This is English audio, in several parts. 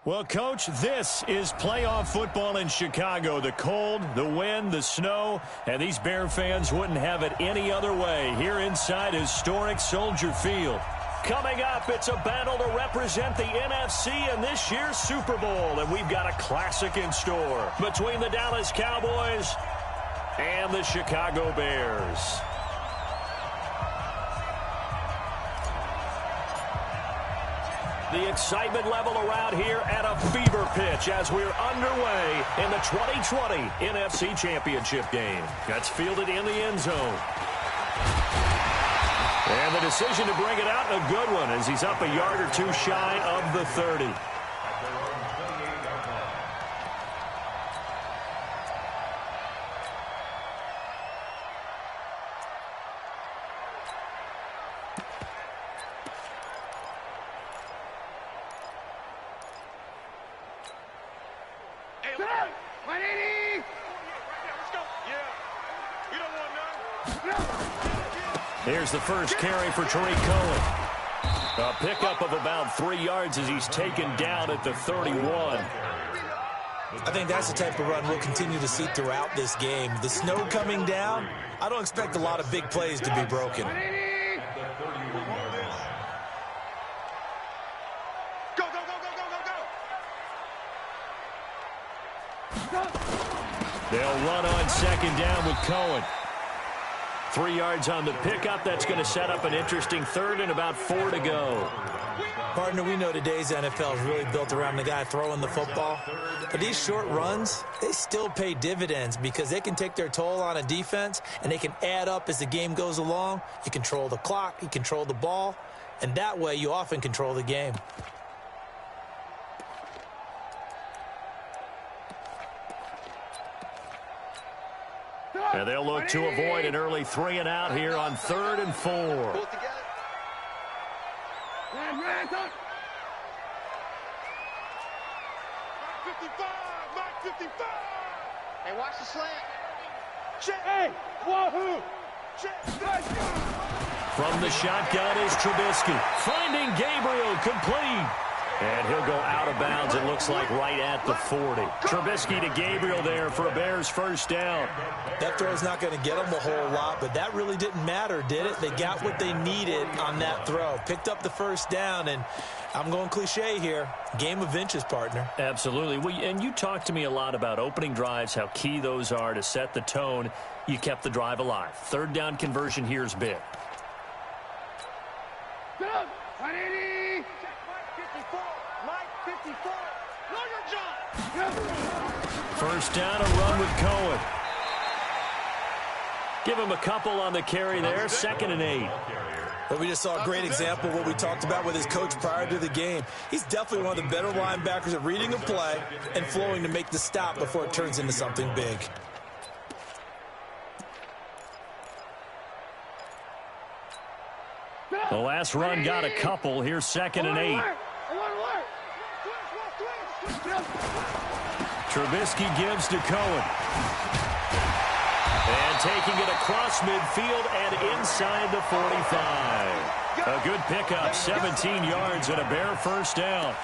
Well, Coach, this is playoff football in Chicago. The cold, the wind, the snow, and these Bear fans wouldn't have it any other way here inside historic Soldier Field. Coming up, it's a battle to represent the NFC in this year's Super Bowl, and we've got a classic in store between the Dallas Cowboys and the Chicago Bears. The excitement level around here at a fever pitch as we're underway in the 2020 NFC Championship game. That's fielded in the end zone. And the decision to bring it out, a good one, as he's up a yard or two shy of the 30. Here's the first carry for Tariq Cohen. A pickup of about 3 yards as he's taken down at the 31. I think that's the type of run we'll continue to see throughout this game. The snow coming down, I don't expect a lot of big plays to be broken. They'll run on second down with Cohen. 3 yards on the pickup. That's going to set up an interesting third and about 4 to go. Partner, we know today's NFL is really built around the guy throwing the football. But these short runs, they still pay dividends because they can take their toll on a defense and they can add up as the game goes along. You control the clock, you control the ball, and that way you often control the game. And they'll look to avoid an early 3 and out here on 3rd and 4. Pull it together. Mark 55. Hey, watch the slant. Hey, wahoo! From the shotgun is Trubisky. Finding Gabriel, complete. And he'll go out of bounds, it looks like, right at the 40. Trubisky to Gabriel there for a Bears first down. That throw's not going to get them a whole lot, but that really didn't matter, did it? They got what they needed on that throw. Picked up the first down, and I'm going cliche here. Game of inches, partner. Absolutely. Well, and you talked to me a lot about opening drives, how key those are to set the tone. You kept the drive alive. 3rd down conversion here is big. Go! 180! Mike 54! First down, a run with Cohen. Give him a couple on the carry there. 2nd and 8. But we just saw a great example of what we talked about with his coach prior to the game. He's definitely one of the better linebackers at reading a play and flowing to make the stop before it turns into something big. The last run got a couple. Here's 2nd and 8. Trubisky gives to Cohen. And taking it across midfield and inside the 45. A good pickup, 17 yards and a Bear first down.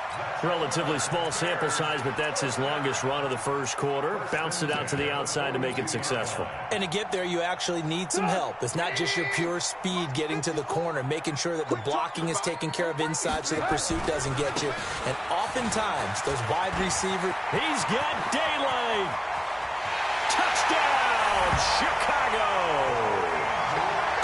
Relatively small sample size, but that's his longest run of the first quarter. Bounced it out to the outside to make it successful. And to get there, you actually need some help. It's not just your pure speed getting to the corner, making sure that the blocking is taken care of inside so the pursuit doesn't get you. And oftentimes, those wide receivers... He's got daylight. Touchdown, Chicago.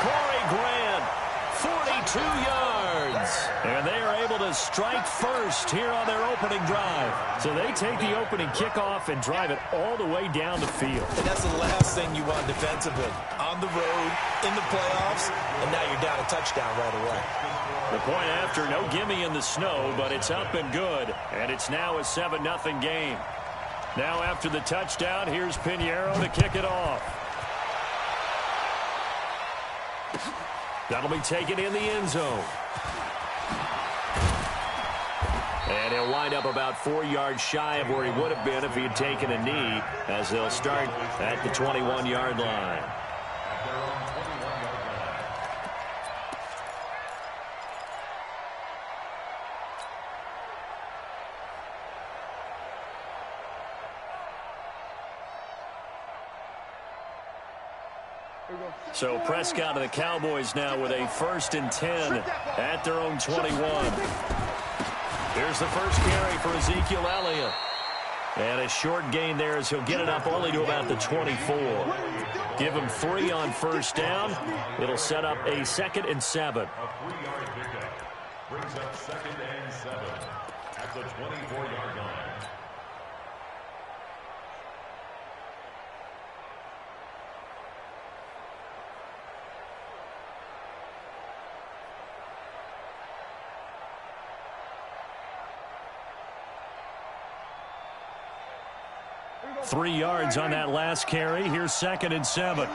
Corey Grant, 42 yards. And they are able to strike first here on their opening drive. So they take the opening kickoff and drive it all the way down the field. And that's the last thing you want defensively. On the road, in the playoffs, and now you're down a touchdown right away. The point after, no gimme in the snow, but it's up and good. And it's now a 7-0 game. Now after the touchdown, here's Pinheiro to kick it off. That'll be taken in the end zone. And he'll wind up about 4 yards shy of where he would have been if he had taken a knee, as they'll start at the 21-yard line. So Prescott and the Cowboys now with a 1st and 10 at their own 21. Here's the first carry for Ezekiel Elliott. And a short gain there as he'll get it up only to about the 24. Give him 3 on first down. It'll set up a 2nd and 7. A 3-yard pickup brings up 2nd and 7 at the 24-yard line. Three yards on that last carry. Here's 2nd and 7.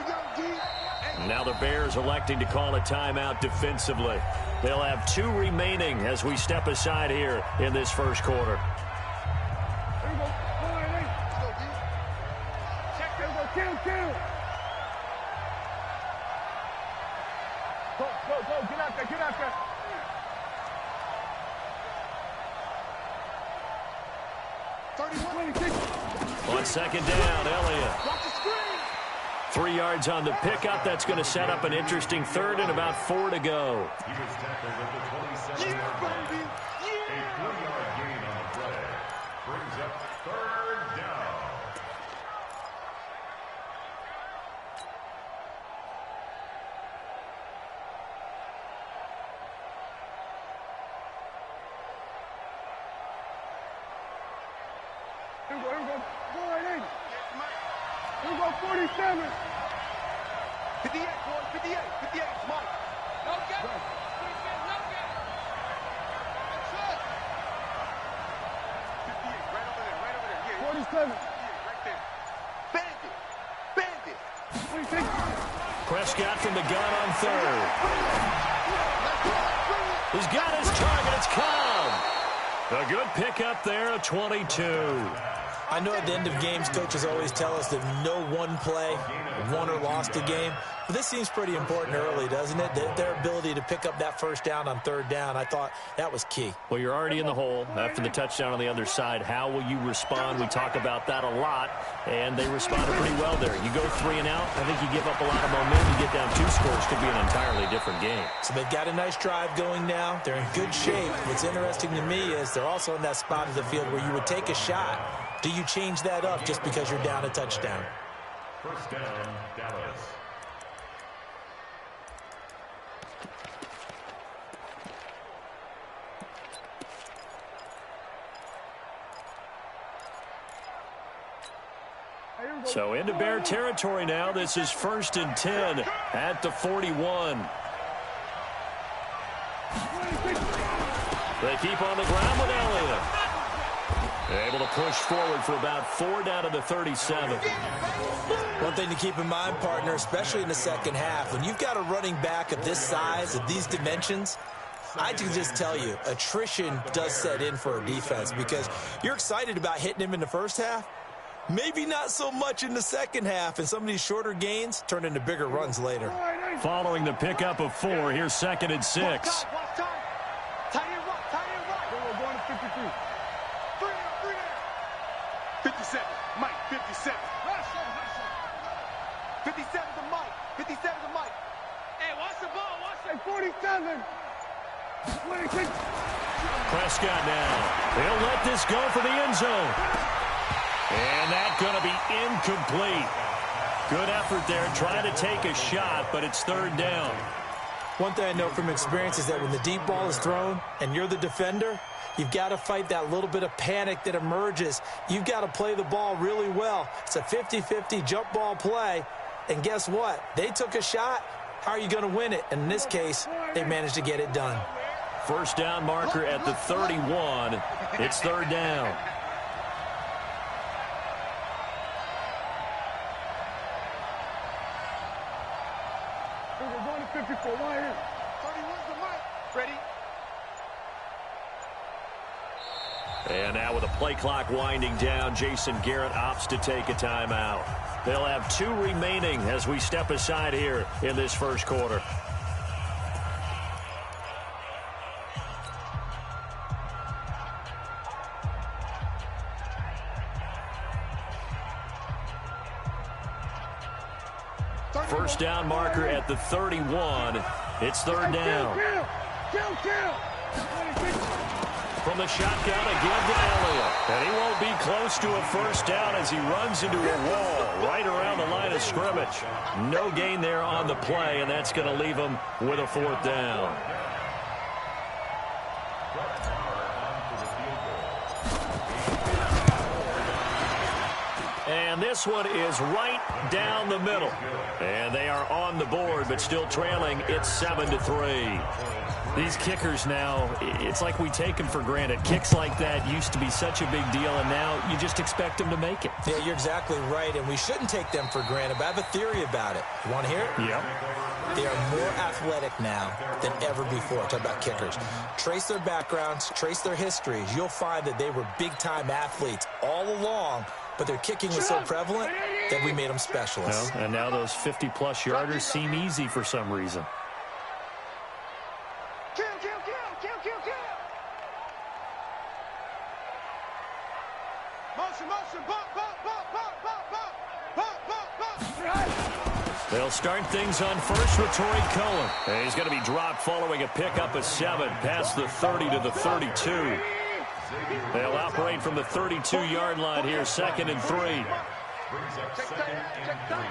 Now the Bears electing to call a timeout defensively. They'll have 2 remaining as we step aside here in this first quarter. Go, get out there. On 2nd down, Elliott. 3 yards on the pickup. That's going to set up an interesting 3rd and about 4 to go. He was tackled at the 27-yard line. A 3-yard gain on the play brings up 3rd down. Here we go. Go right in. Here we go, 47. 58, boy, 58, Mike. No get it. No get it. That's it. 58, right over there. Yeah, 47. Right there. Bandit. 26. Prescott from the gun on 3rd. He's got his target. It's Cobb. A good pickup there, a 22. I know at the end of games, coaches always tell us that no one play won or lost a game. But this seems pretty important early, doesn't it? Their ability to pick up that first down on 3rd down, I thought that was key. Well, you're already in the hole after the touchdown on the other side. How will you respond? We talk about that a lot, and they responded pretty well there. You go 3 and out, I think you give up a lot of momentum. You get down 2 scores, could be an entirely different game. So they've got a nice drive going now. They're in good shape. What's interesting to me is they're also in that spot of the field where you would take a shot. Do you change that up just because you're down a touchdown? First down, Dallas. So into Bear territory now. This is 1st and 10 at the 41. They keep on the ground with Elliott. Able to push forward for about 4 down to the 37. One thing to keep in mind, partner, especially in the second half, when you've got a running back of this size, of these dimensions, I can just tell you, attrition does set in for a defense because you're excited about hitting him in the first half. Maybe not so much in the second half, and some of these shorter gains turn into bigger runs later. Following the pickup of 4, here's 2nd and 6. Tight end right. We're going to 53. 57, Mike, 57. 57 to Mike. 57 to Mike. Hey, watch the ball. Watch that. 47. 26. Prescott now. He'll let this go for the end zone. And that's going to be incomplete. Good effort there, trying to take a shot, but it's 3rd down. One thing I know from experience is that when the deep ball is thrown and you're the defender, you've got to fight that little bit of panic that emerges. You've got to play the ball really well. It's a 50-50 jump ball play. And guess what? They took a shot. How are you going to win it? And in this case, they managed to get it done. First down marker at the 31. It's 3rd down. We're going to 54. 1 here. 31's the Mike. Ready? And now with the play clock winding down, Jason Garrett opts to take a timeout. They'll have 2 remaining as we step aside here in this first quarter. First down marker at the 31. It's third down. From the shotgun again to Elliott. And he won't be close to a first down as he runs into a wall right around the line of scrimmage. No gain there on the play, and that's going to leave him with a fourth down. And this one is right down the middle. And they are on the board, but still trailing. It's 7-3. These kickers now, it's like we take them for granted. Kicks like that used to be such a big deal, and now you just expect them to make it. Yeah, you're exactly right, and we shouldn't take them for granted, but I have a theory about it. You want to hear it? Yeah. They are more athletic now than ever before. Talk about kickers. Trace their backgrounds, trace their histories. You'll find that they were big-time athletes all along, but their kicking was so prevalent that we made them specialists. Well, and now those 50-plus yarders seem easy for some reason. Kill, kill, kill, kill, kill, kill. Motion, motion, bump, bump, bump, bump, bump, bump, bump, bump, bump. They'll start things on first with Torrey Cohen. And he's going to be dropped following a pickup of 7 past the 30 to the 32. They'll operate from the 32-yard line here, 2nd and 3. Check time, check time,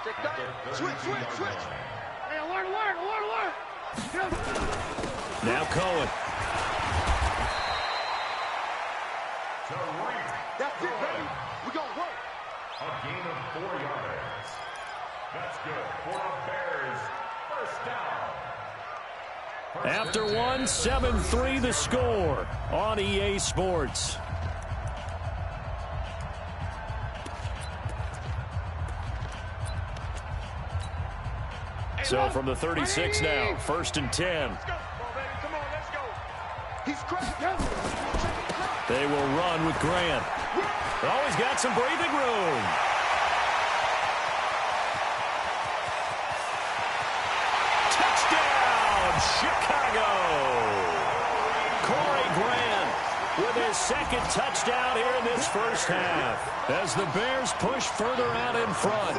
check time. Switch, switch, switch. Hey, alert, alert, alert, alert. Now Cohen. That's it, baby. We're going to work. A gain of 4 yards. That's good for the Bears. First down. After one, 7-3 the score on EA Sports. So from the 36 now, 1st and 10. Let's go. Come on, baby. Come on, let's go. He's cracked. They will run with Grant. Oh, he's got some breathing room. Touchdown, Chicago. Corey Grant with his 2nd touchdown here in this first half as the Bears push further out in front.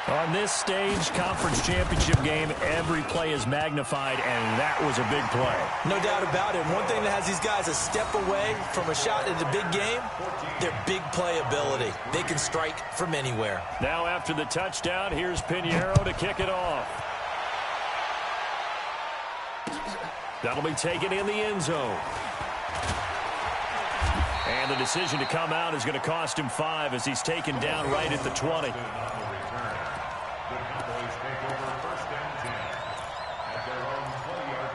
On this stage, conference championship game, every play is magnified, and that was a big play. No doubt about it. One thing that has these guys a step away from a shot at a big game, their big play ability. They can strike from anywhere. Now after the touchdown, here's Pinheiro to kick it off. That'll be taken in the end zone. And the decision to come out is going to cost him 5 as he's taken down right at the 20. The Cowboys take over 1st and 10 at their own 20-yard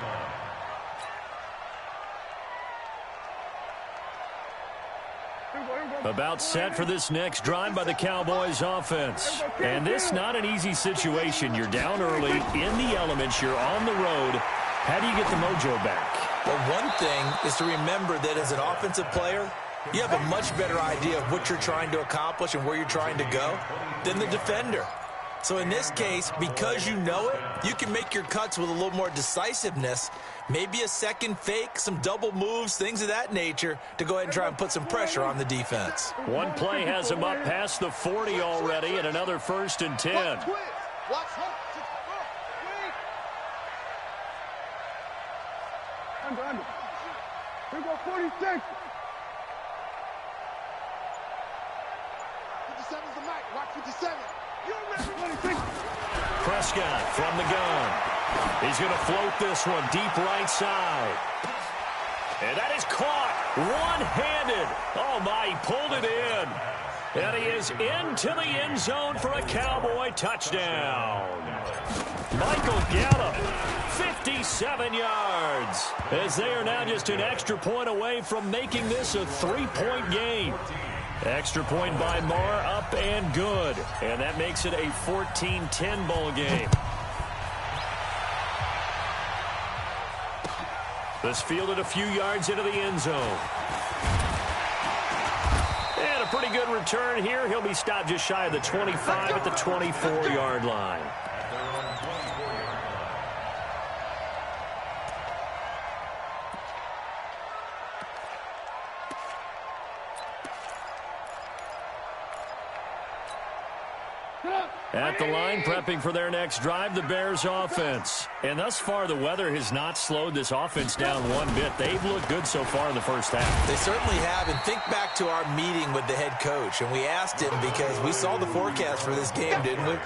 line. About set for this next drive by the Cowboys offense. And this not an easy situation. You're down early, in the elements, you're on the road. How do you get the mojo back? Well, one thing is to remember that as an offensive player, you have a much better idea of what you're trying to accomplish and where you're trying to go than the defender. So in this case, because you know it, you can make your cuts with a little more decisiveness, maybe a second fake, some double moves, things of that nature, to go ahead and try and put some pressure on the defense. One play has him up past the 40 already, and another 1st and 10. Watch, Under. Here go 46. 57's the mic. Watch 57. You remember 26. Prescott from the gun. He's going to float this one deep right side. And that is caught one-handed. Oh, my, he pulled it in. And he is into the end zone for a Cowboy touchdown. Michael Gallup, 57 yards, as they are now just an extra point away from making this a 3-point game. Extra point by Marr, up and good. And that makes it a 14-10 ball game. This fielded a few yards into the end zone. And a pretty good return here. He'll be stopped just shy of the 25 at the 24-yard line. At the line, prepping for their next drive, the Bears offense. And thus far, the weather has not slowed this offense down one bit. They've looked good so far in the first half. They certainly have. And think back to our meeting with the head coach. And we asked him, because we saw the forecast for this game, didn't we?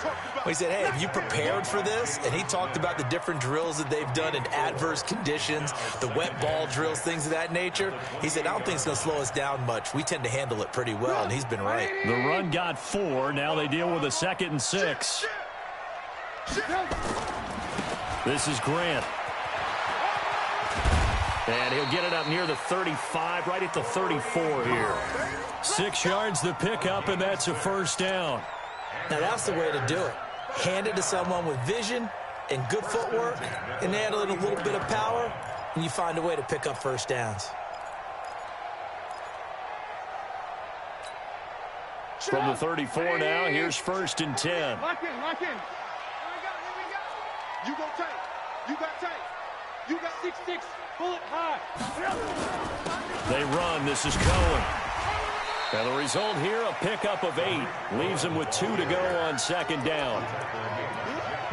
We said, hey, have you prepared for this? And he talked about the different drills that they've done in adverse conditions, the wet ball drills, things of that nature. He said, I don't think it's going to slow us down much. We tend to handle it pretty well, and he's been right. The run got 4. Now they deal with a 2nd and 6. This is Grant. And he'll get it up near the 35, right at the 34 here. 6 yards the pickup, and that's a first down. Now that's the way to do it. Hand it to someone with vision and good footwork, and add in a little bit of power, and you find a way to pick up first downs. From the 34 now, here's 1st and 10. Lock in, lock in. Here we go. You go tight. You got tight. You got 6'6". Bullet high. They run. This is Cohen. And the result here, a pickup of 8. Leaves them with 2 to go on 2nd down.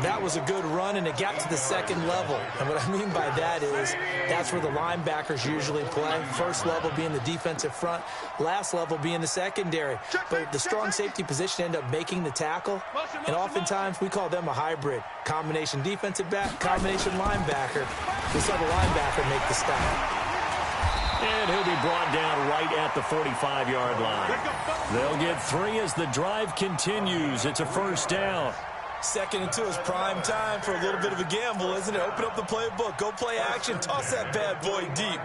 That was a good run, and it got to the 2nd level. And what I mean by that is that's where the linebackers usually play. First level being the defensive front, last level being the secondary. But the strong safety position ended up making the tackle, and oftentimes we call them a hybrid. Combination defensive back, combination linebacker. We saw the linebacker make the stop. And he'll be brought down right at the 45-yard line. They'll get 3 as the drive continues. It's a first down. 2nd and 2 is prime time for a little bit of a gamble, isn't it? Open up the playbook, go play action, toss that bad boy deep.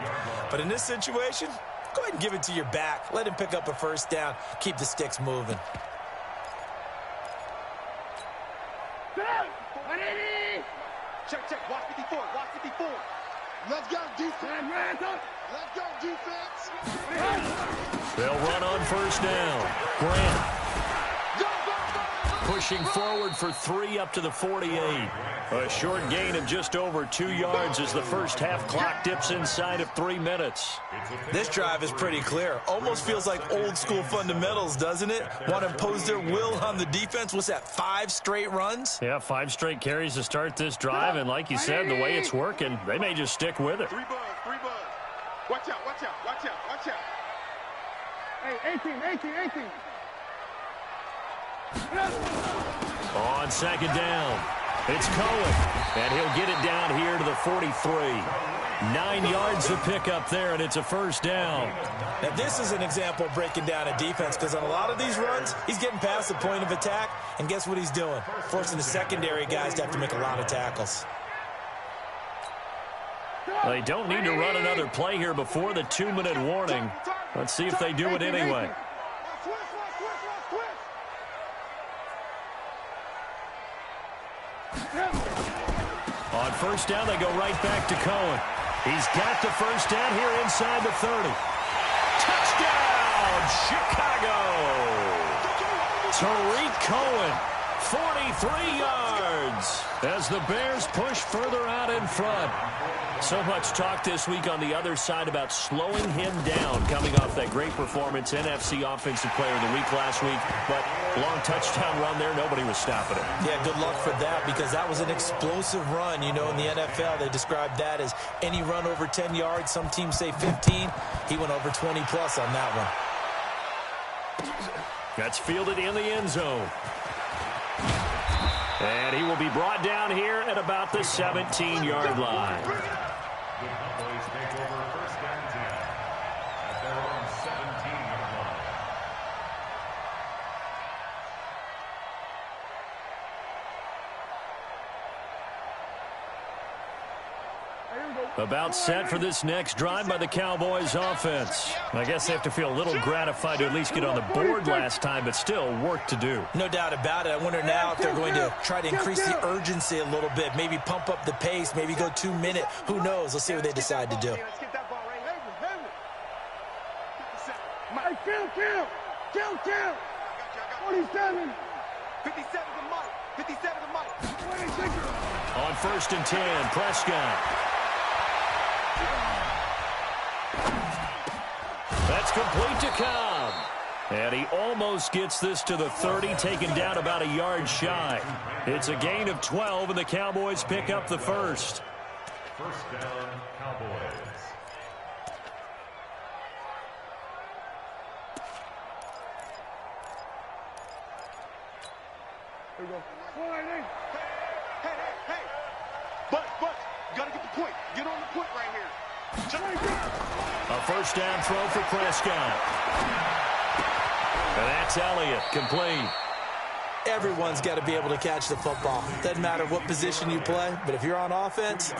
But in this situation, go ahead and give it to your back. Let him pick up a first down. Keep the sticks moving. Check, check. Watch 54. Watch 54. Let's go, defense. Let's go, defense. They'll run on first down. Grant pushing forward for 3 up to the 48. A short gain of just over 2 yards as the first half clock dips inside of 3 minutes. This drive is pretty clear. Almost feels like old school fundamentals, doesn't it? Want to impose their will on the defense. What's that, 5 straight runs? Yeah, 5 straight carries to start this drive. And like you said, the way it's working, they may just stick with it. 3 buds, 3 buds. Watch out, watch out, watch out, watch out. Hey, 18. On 2nd down, it's Cohen, and he'll get it down here to the 43. 9 yards to pick up there, and it's a first down. Now, this is an example of breaking down a defense, because on a lot of these runs, he's getting past the point of attack, and guess what he's doing? Forcing the secondary guys to have to make a lot of tackles. They don't need to run another play here before the 2-minute warning. Let's see if they do it anyway. On first down, they go right back to Cohen. He's got the first down here inside the 30. Touchdown, Chicago! Tariq Cohen, 43 yards as the Bears push further out in front. So much talk this week on the other side about slowing him down coming off that great performance, NFC Offensive Player of the Week last week. But long touchdown run there, nobody was stopping it. Yeah, good luck for that, because that was an explosive run. You know, in the NFL, they described that as any run over 10 yards. Some teams say 15. He went over 20-plus on that one. That's fielded in the end zone. And he will be brought down here at about the 17-yard line. The Cowboys take over 1st and 10 at their own 17-yard line. About set for this next drive by the Cowboys offense. I guess they have to feel a little gratified to at least get on the board last time, but still work to do. No doubt about it. I wonder now if they're going to try to increase the urgency a little bit, maybe pump up the pace, maybe go 2-minute. Who knows? Let's see what they decide to do. Let's get that ball right. Mike, kill. 47. 57 to Mike. 57 to Mike. On 1st and 10, Prescott. That's complete to Cobb. And he almost gets this to the 30, taken down about a yard shy. It's a gain of 12, and the Cowboys pick up the first. First down, Cowboys. Here we go. Hey. But, you gotta get the point. Get on the point right here. A first down throw for Prescott. And that's Elliott, complete. Everyone's got to be able to catch the football. Doesn't matter what position you play, but if you're on offense,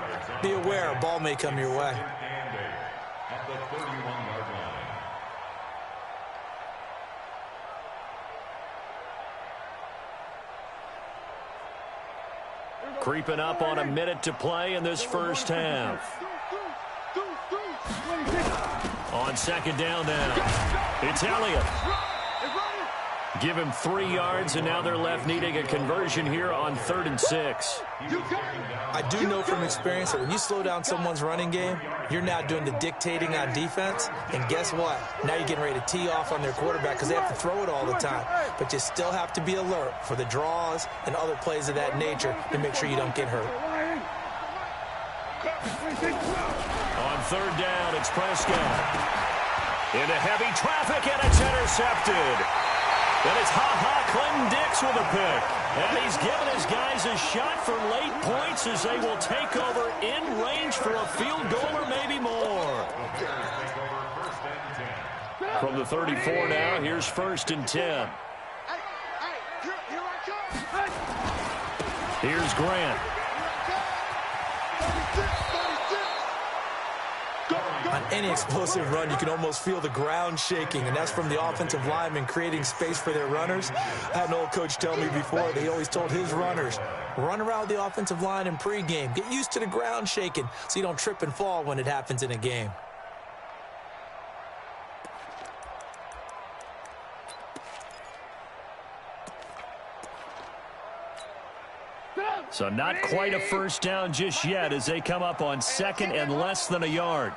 be aware a ball may come your way. At the 31-yard line. Creeping up on a minute to play in this first half. On second down now, it's Elliott. Give him 3 yards, and now they're left needing a conversion here on 3rd and 6. I do know from experience that when you slow down someone's running game, you're now doing the dictating on defense. And guess what? Now you're getting ready to tee off on their quarterback because they have to throw it all the time. But you still have to be alert for the draws and other plays of that nature to make sure you don't get hurt. On 3rd down, it's Prescott. Into heavy traffic, and it's intercepted. And it's Clinton Dix with a pick. And he's given his guys a shot for late points as they will take over in range for a field goal or maybe more. From the 34 now, here's 1st and 10. Here's Grant. On any explosive run, you can almost feel the ground shaking, and that's from the offensive linemen creating space for their runners. I had an old coach tell me before, they always told his runners, run around the offensive line in pregame. Get used to the ground shaking so you don't trip and fall when it happens in a game. So not quite a first down just yet as they come up on 2nd and less than a yard.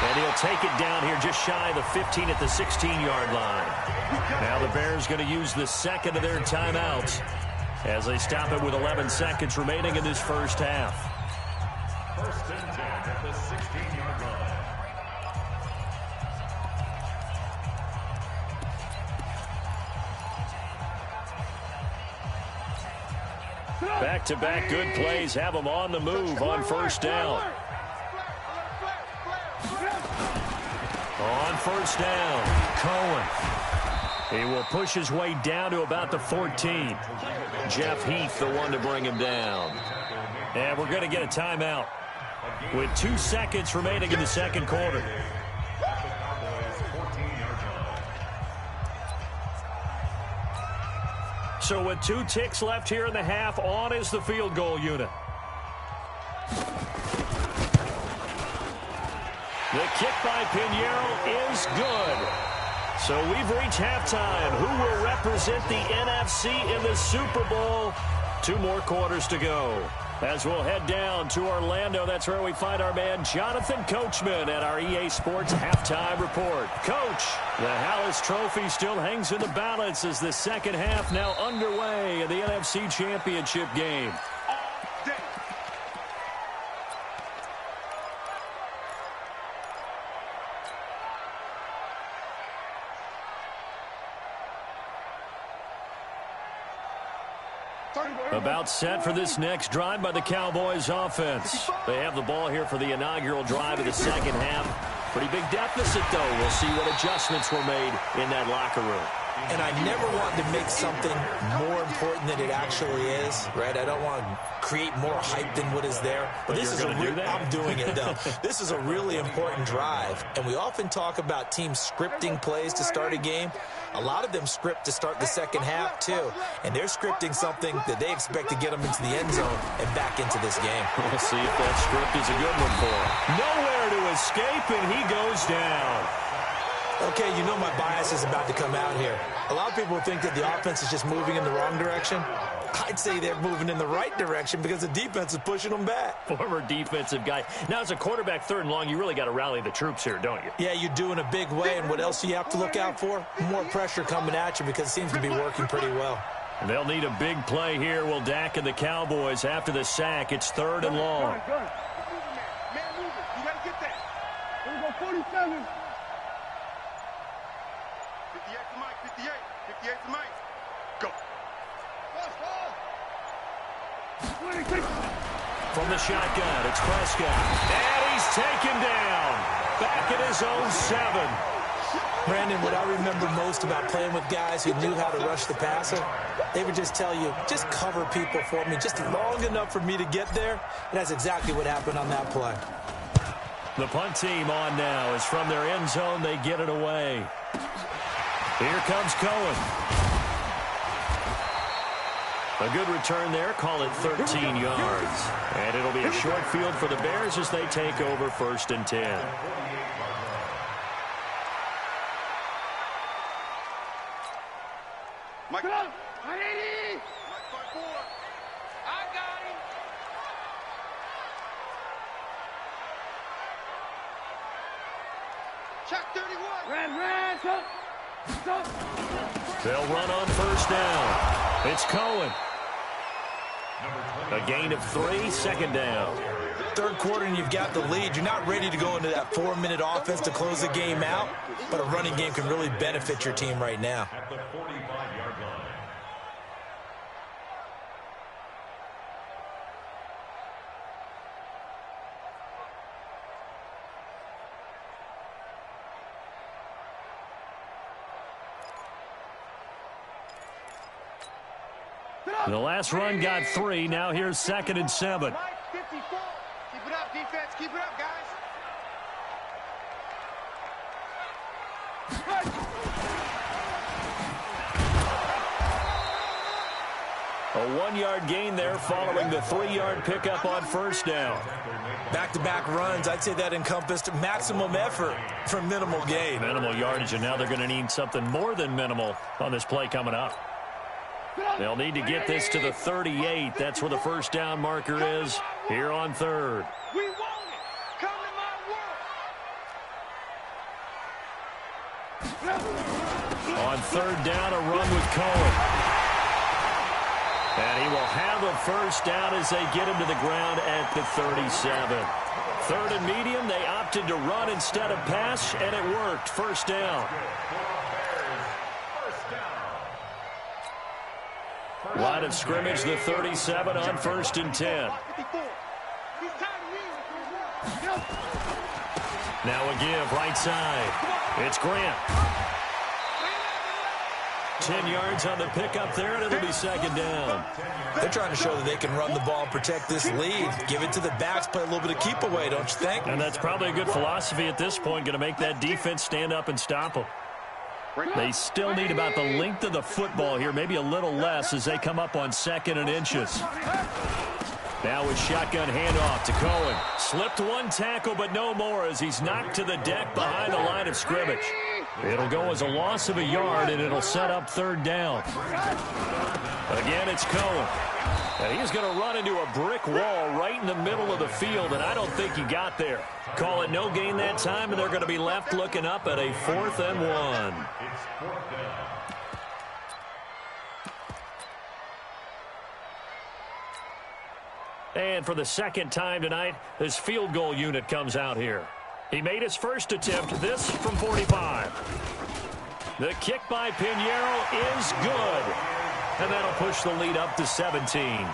And he'll take it down here just shy of the 15 at the 16-yard line. Now the Bears going to use the second of their timeouts as they stop it with 11 seconds remaining in this first half. 1st and 10 at the 16-yard line. Back-to-back good plays have them on the move on 1st down. On 1st down, Cohen. He will push his way down to about the 14. Jeff Heath, the one to bring him down. And we're going to get a timeout with 2 seconds remaining in the second quarter. So with 2 ticks left here in the half, on is the field goal unit. The kick by Pinheiro is good. So we've reached halftime. Who will represent the NFC in the Super Bowl? 2 more quarters to go. As we'll head down to Orlando, that's where we find our man Jonathan Coachman at our EA Sports Halftime Report. Coach, the Hallis Trophy still hangs in the balance as the second half now underway in the NFC Championship game. About set for this next drive by the Cowboys offense. They have the ball here for the inaugural drive of the second half. Pretty big deficit, though. We'll see what adjustments were made in that locker room. And I never want to make something more important than it actually is, right? I don't want to create more hype than what is there. But this is I'm doing it, though. This is a really important drive. And we often talk about teams scripting plays to start a game. A lot of them script to start the second half, too. And they're scripting something that they expect to get them into the end zone and back into this game. We'll see if that script is a good one for him. Nowhere to escape, and he goes down. Okay, you know my bias is about to come out here. A lot of people think that the offense is just moving in the wrong direction. I'd say they're moving in the right direction because the defense is pushing them back. Former defensive guy. Now, as a quarterback, 3rd and long, you really got to rally the troops here, don't you? Yeah, you do in a big way, and what else do you have to look out for? More pressure coming at you because it seems to be working pretty well. And they'll need a big play here. Will Dak and the Cowboys after the sack. It's 3rd and long. Man, move it. You got to get that. Here we go, 47. 58 to Mike, 58. 58 to Mike. Go. From the shotgun, it's Prescott. And he's taken down. Back at his own 7. Brandon, what I remember most about playing with guys who knew how to rush the passer, they would just tell you, just cover people for me, just long enough for me to get there. And that's exactly what happened on that play. The punt team on now is from their end zone. They get it away. Here comes Cohen. A good return there. Call it 13 yards. And it'll be a short field for the Bears as they take over 1st and 10. Mike, 180. Mike, 5-4. I got him. Check 31. Red, stop. They'll run on 1st down. It's Cohen. A gain of 3, 2nd down. 3rd quarter and you've got the lead. You're not ready to go into that 4-minute offense to close the game out, but a running game can really benefit your team right now. At the 45-yard line. The last run got 3. Now here's 2nd and 7. Mike, 54. Keep it up, defense. Keep it up, guys. A 1-yard gain there following the 3-yard pickup on 1st down. Back-to-back runs, I'd say that encompassed maximum effort for minimal gain. Minimal yardage, and now they're going to need something more than minimal on this play coming up. They'll need to get this to the 38. That's where the 1st down marker is here on 3rd. We want it. Come to my world. On 3rd down, a run with Cohen. And he will have a 1st down as they get him to the ground at the 37. 3rd and medium, they opted to run instead of pass, and it worked. 1st down. Line of scrimmage, the 37 on 1st and 10. Now a give, right side. It's Grant. 10 yards on the pickup there, and it'll be 2nd down. They're trying to show that they can run the ball and protect this lead. Give it to the backs, play a little bit of keep away, don't you think? And that's probably a good philosophy at this point, going to make that defense stand up and stop them. They still need about the length of the football here, maybe a little less as they come up on 2nd and inches. Now with shotgun handoff to Cohen. Slipped 1 tackle, but no more as he's knocked to the deck behind the line of scrimmage. It'll go as a loss of a yard, and it'll set up 3rd down. Again, it's Cohen. And he's going to run into a brick wall right in the middle of the field, and I don't think he got there. Call it no gain that time, and they're going to be left looking up at a 4th and 1. It's 4th down. And for the 2nd time tonight, this field goal unit comes out here. He made his first attempt, this from 45. The kick by Pinheiro is good. And that'll push the lead up to 17.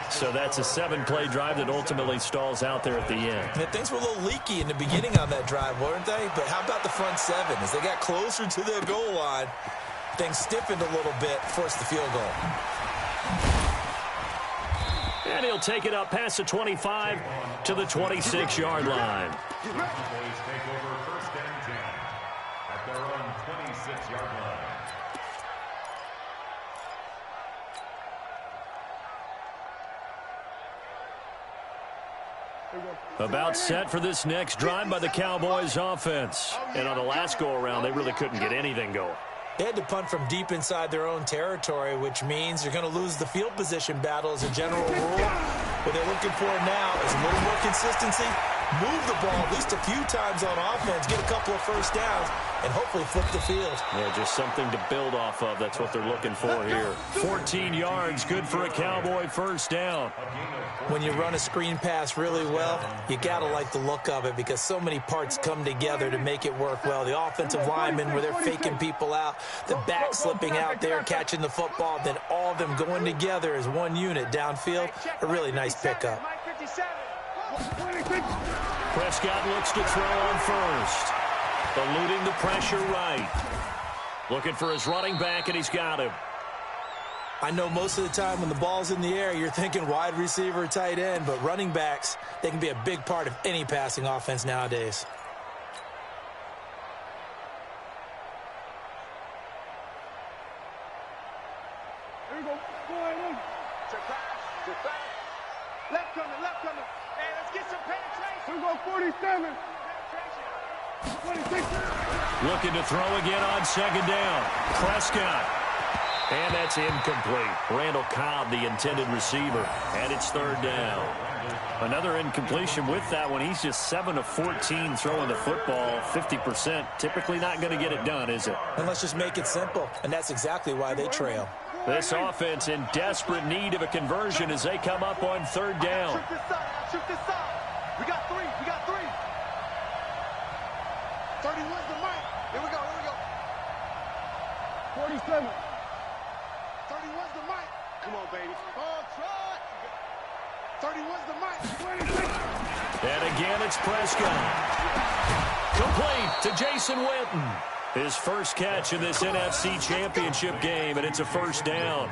So that's a 7-play drive that ultimately stalls out there at the end. And things were a little leaky in the beginning on that drive, weren't they? But how about the front 7? As they got closer to their goal line, things stiffened a little bit, forced the field goal. And he'll take it up past the 25 to the 26-yard line. Cowboys take over 1st and 10 at their own 26-yard line. About set for this next drive by the Cowboys offense. And on the last go-around, they really couldn't get anything going. They had to punt from deep inside their own territory, which means you're going to lose the field position battle as a general rule. What they're looking for now is a little more consistency, move the ball at least a few times on offense, get a couple of first downs, and hopefully flip the field. Yeah, just something to build off of. That's what they're looking for here. 14 yards, good for a Cowboy first down. When you run a screen pass really well, you got to like the look of it because so many parts come together to make it work well. The offensive linemen, where they're faking people out, the back slipping out there, catching the football, then all of them going together as one unit downfield. A really nice pickup. Prescott looks to throw on first. Eluding the pressure right. Looking for his running back, and he's got him. I know most of the time when the ball's in the air, you're thinking wide receiver, tight end, but running backs, they can be a big part of any passing offense nowadays. Here we go. Go ahead. Check back. Left coming. Hey, let's get some penetration. Here we go, 47. 26. Looking to throw again on second down. Prescott. And that's incomplete. Randall Cobb, the intended receiver, and it's third down. Another incompletion with that one. He's just 7 of 14 throwing the football, 50%. Typically not going to get it done, is it? And let's just make it simple, and that's exactly why they trail. This offense in desperate need of a conversion as they come up on third down. Shoot this side. We got three. 31's the mic. Here we go. 47. 31's the mic. Come on, baby. Oh, try. 31's the mic. 26. And again, it's Prescott. Complete to Jason Witten. His first catch in this NFC Championship game, and it's a first down.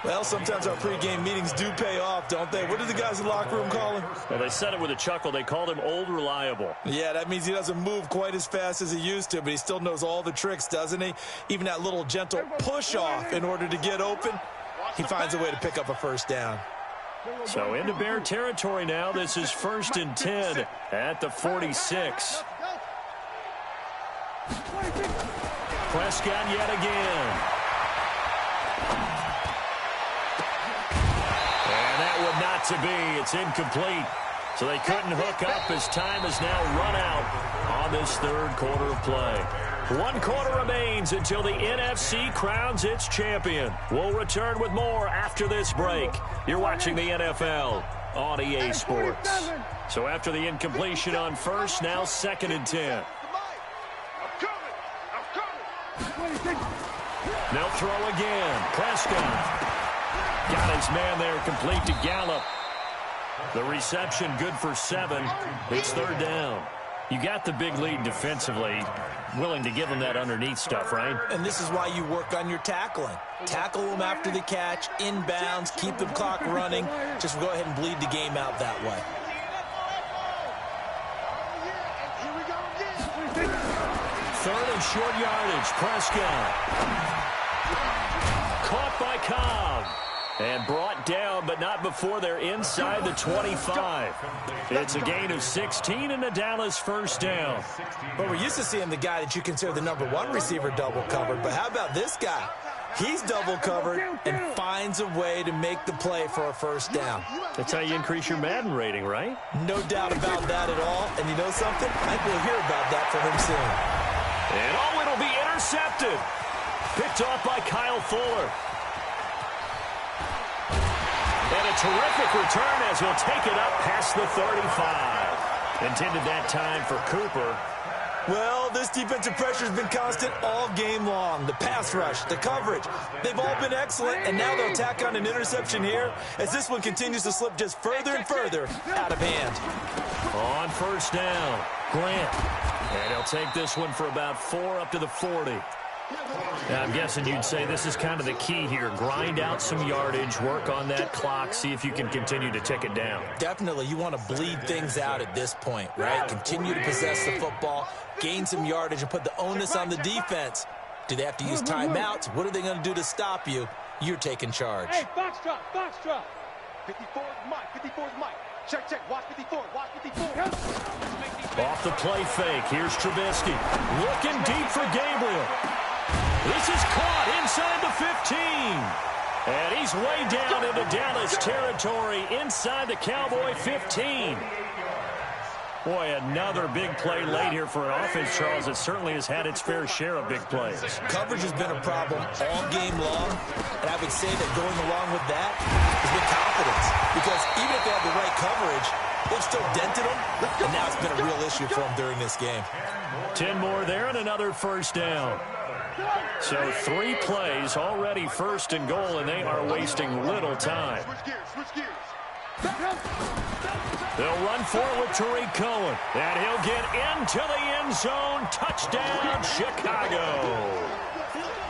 Well, sometimes our pregame meetings do pay off, don't they? What did the guys in the locker room call him? Well, they said it with a chuckle. They called him Old Reliable. Yeah, that means he doesn't move quite as fast as he used to, but he still knows all the tricks, doesn't he? Even that little gentle push-off in order to get open, he finds a way to pick up a first down. So into Bear territory now. This is 1st and 10 at the 46. Prescott yet again. And that would not to be. It's incomplete. So they couldn't hook up as time has now run out on this third quarter of play. 1 quarter remains until the NFC crowns its champion. We'll return with more after this break. You're watching the NFL on EA Sports. So after the incompletion on first, now 2nd and 10. They'll throw again. Prescott got his man there, complete to Gallup. The reception good for 7. It's third down. You got the big lead defensively. Willing to give them that underneath stuff, right? And this is why you work on your tackling. Tackle them after the catch, inbounds, keep the clock running. Just go ahead and bleed the game out that way. Third and short yardage. Prescott. Caught by Cobb. And brought down, but not before they're inside the 25. It's a gain of 16 and a Dallas first down. But we're used to seeing the guy that you consider the #1 receiver double covered. But how about this guy? He's double covered and finds a way to make the play for a first down. That's how you increase your Madden rating, right? No doubt about that at all. And you know something? I think we'll hear about that from him soon. And oh, it'll be intercepted. Picked off by Kyle Fuller. And a terrific return as he'll take it up past the 35. Intended that time for Cooper. Well, this defensive pressure has been constant all game long. The pass rush, the coverage, they've all been excellent, and now they'll tack on an interception here as this one continues to slip just further and further out of hand. On first down, Grant. And he'll take this one for about 4 up to the 40. Now, I'm guessing you'd say this is kind of the key here. Grind out some yardage, work on that clock, see if you can continue to tick it down. Definitely, you want to bleed things out at this point, right? Continue to possess the football, gain some yardage, and put the onus on the defense. Do they have to use timeouts? What are they going to do to stop you? You're taking charge. Hey, box drop. 54's Mike. Check. Watch 54. Off the play fake. Here's Trubisky. Looking deep for Gabriel. This is caught inside the 15. And he's way down into Dallas territory inside the Cowboy 15. Boy, another big play late here for an offense, Charles, that certainly has had its fair share of big plays. Coverage has been a problem all game long, and I would say that going along with that has been confidence. Because even if they have the right coverage, they've still dented them, and now it's been a real issue for them during this game. 10 more there and another first down. So 3 plays already first and goal, and they are wasting little time. They'll run for it with Tariq Cohen. And he'll get into the end zone. Touchdown, Chicago.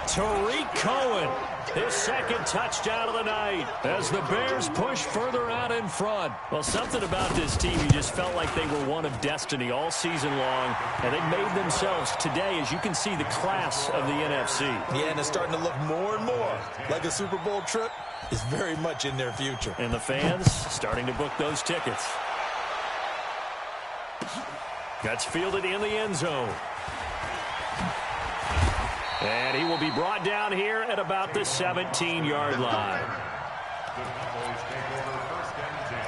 Tariq Cohen, his second touchdown of the night as the Bears push further out in front. Well, something about this team, you just felt like they were one of destiny all season long, and they made themselves today, as you can see, the class of the NFC. Yeah, and it's starting to look more and more like a Super Bowl trip is very much in their future. And the fans starting to book those tickets. That's fielded in the end zone. And he will be brought down here at about the 17-yard line. The Cowboys take over first and 10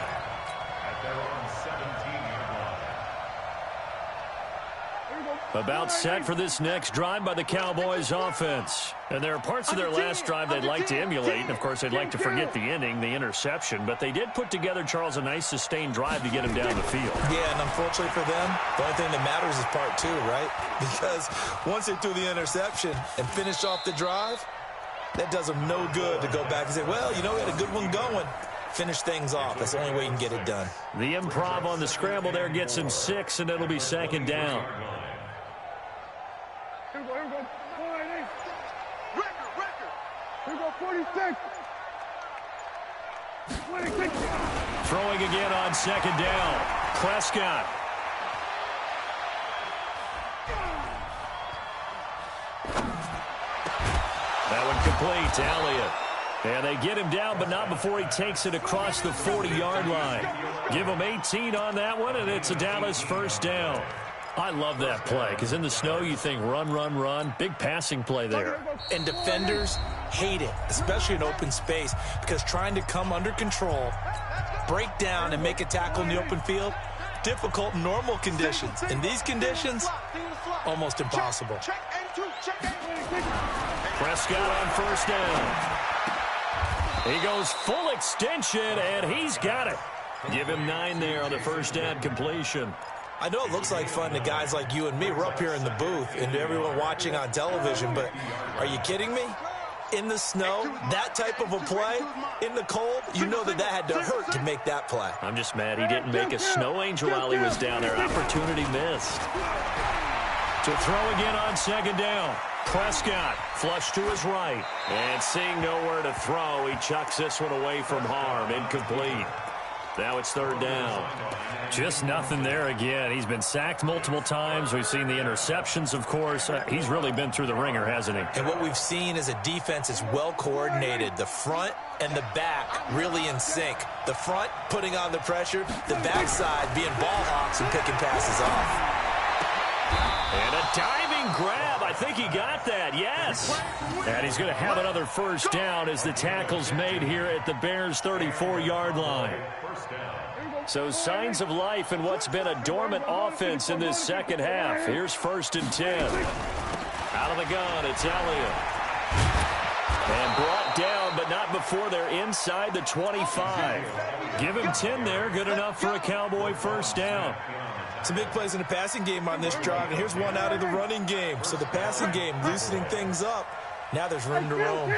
at their own 17-yard line. About set for this next drive by the Cowboys offense. And there are parts of their last drive they'd like to emulate. And, of course, they'd like to forget the ending, the interception. But they did put together, Charles, a nice sustained drive to get him down the field. Yeah, and unfortunately for them, the only thing that matters is part 2, right? Because once they threw the interception and finished off the drive, that does them no good to go back and say, well, you know, we had a good one going. Finish things off. That's the only way you can get it done. The improv on the scramble there gets him 6, and it'll be second down. Here we go. 46. 26. Throwing again on second down. Prescott. That one complete to Elliott. And they get him down, but not before he takes it across the 40-yard line. Give him 18 on that one, and it's a Dallas first down. I love that play, because in the snow you think run, run, run. Big passing play there. And defenders hate it, especially in open space, because trying to come under control, break down, and make a tackle in the open field, difficult in normal conditions. In these conditions, almost impossible. Prescott on first down. He goes full extension, and he's got it. Give him 9 there on the first down completion. I know it looks like fun to guys like you and me. We're up here in the booth and to everyone watching on television, but are you kidding me? In the snow, that type of a play, in the cold, you know that had to hurt to make that play. I'm just mad he didn't make a snow angel while he was down there. Opportunity missed. To throw again on second down. Prescott flush to his right. And seeing nowhere to throw, he chucks this one away from harm. Incomplete. Now it's third down. Just nothing there again. He's been sacked multiple times. We've seen the interceptions, of course. He's really been through the ringer, hasn't he? And what we've seen is a defense that's well coordinated. The front and the back really in sync. The front putting on the pressure. The backside being ball hawks and picking passes off. And a diving grab. I think he got that, yes. And he's going to have another first down as the tackle's made here at the Bears' 34-yard line. So signs of life in what's been a dormant offense in this second half. Here's first and 10. Out of the gun, it's Elliott. And brought down, but not before they're inside the 25. Give him 10 there, good enough for a Cowboy first down. Some big plays in the passing game on this drive, and here's one out of the running game. So the passing game loosening things up. Now there's room to roam.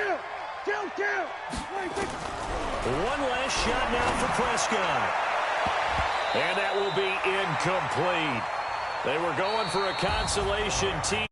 One last shot now for Prescott. And that will be incomplete. They were going for a consolation team.